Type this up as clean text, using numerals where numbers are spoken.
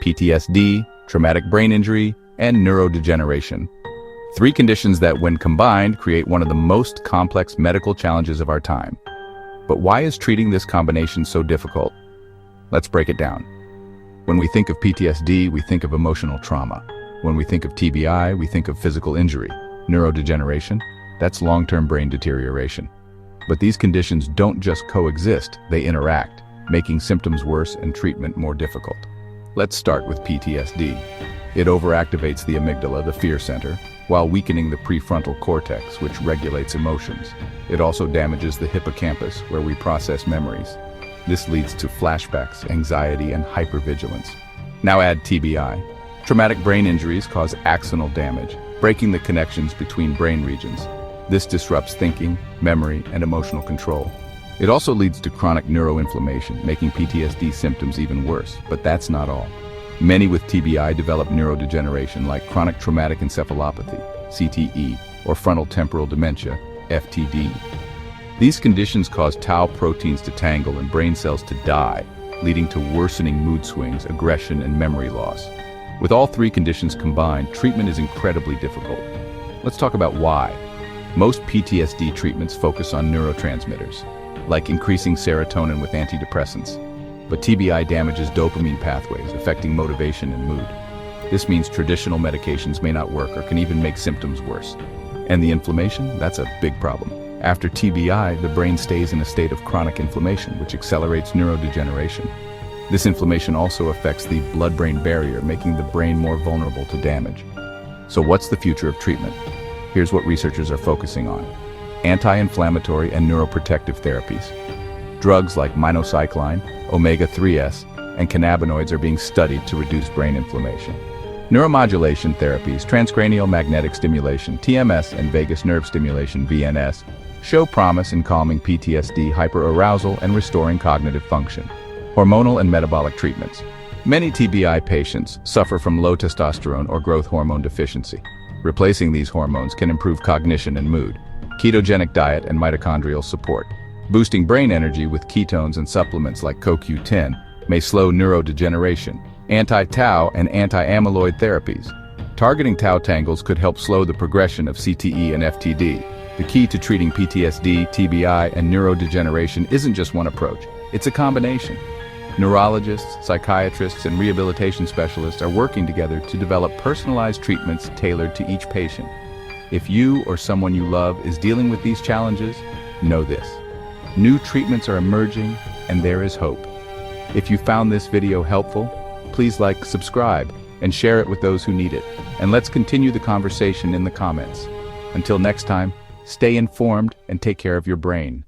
PTSD, traumatic brain injury, and neurodegeneration. Three conditions that, when combined, create one of the most complex medical challenges of our time. But why is treating this combination so difficult? Let's break it down. When we think of PTSD, we think of emotional trauma. When we think of TBI, we think of physical injury. Neurodegeneration, that's long-term brain deterioration. But these conditions don't just coexist, they interact, making symptoms worse and treatment more difficult. Let's start with PTSD. It overactivates the amygdala, the fear center, while weakening the prefrontal cortex, which regulates emotions. It also damages the hippocampus, where we process memories. This leads to flashbacks, anxiety, and hypervigilance. Now add TBI. Traumatic brain injuries cause axonal damage, breaking the connections between brain regions. This disrupts thinking, memory, and emotional control. It also leads to chronic neuroinflammation, making PTSD symptoms even worse. But that's not all. Many with TBI develop neurodegeneration like chronic traumatic encephalopathy, CTE, or frontotemporal dementia, FTD. These conditions cause tau proteins to tangle and brain cells to die, leading to worsening mood swings, aggression, and memory loss. With all three conditions combined, treatment is incredibly difficult. Let's talk about why. Most PTSD treatments focus on neurotransmitters, like increasing serotonin with antidepressants. But TBI damages dopamine pathways, affecting motivation and mood. This means traditional medications may not work or can even make symptoms worse. And the inflammation? That's a big problem. After TBI, the brain stays in a state of chronic inflammation, which accelerates neurodegeneration. This inflammation also affects the blood-brain barrier, making the brain more vulnerable to damage. So what's the future of treatment? Here's what researchers are focusing on: anti-inflammatory and neuroprotective therapies. Drugs like minocycline, omega-3s, and cannabinoids are being studied to reduce brain inflammation. Neuromodulation therapies, transcranial magnetic stimulation, TMS, and vagus nerve stimulation, VNS, show promise in calming PTSD, hyperarousal, and restoring cognitive function. Hormonal and metabolic treatments. Many TBI patients suffer from low testosterone or growth hormone deficiency. Replacing these hormones can improve cognition and mood. Ketogenic diet and mitochondrial support. Boosting brain energy with ketones and supplements like CoQ10 may slow neurodegeneration. Anti-tau and anti-amyloid therapies. Targeting tau tangles could help slow the progression of CTE and FTD. The key to treating PTSD, TBI, and neurodegeneration isn't just one approach, it's a combination. Neurologists, psychiatrists, and rehabilitation specialists are working together to develop personalized treatments tailored to each patient. If you or someone you love is dealing with these challenges, know this: new treatments are emerging, and there is hope. If you found this video helpful, please like, subscribe, and share it with those who need it. And let's continue the conversation in the comments. Until next time, stay informed and take care of your brain.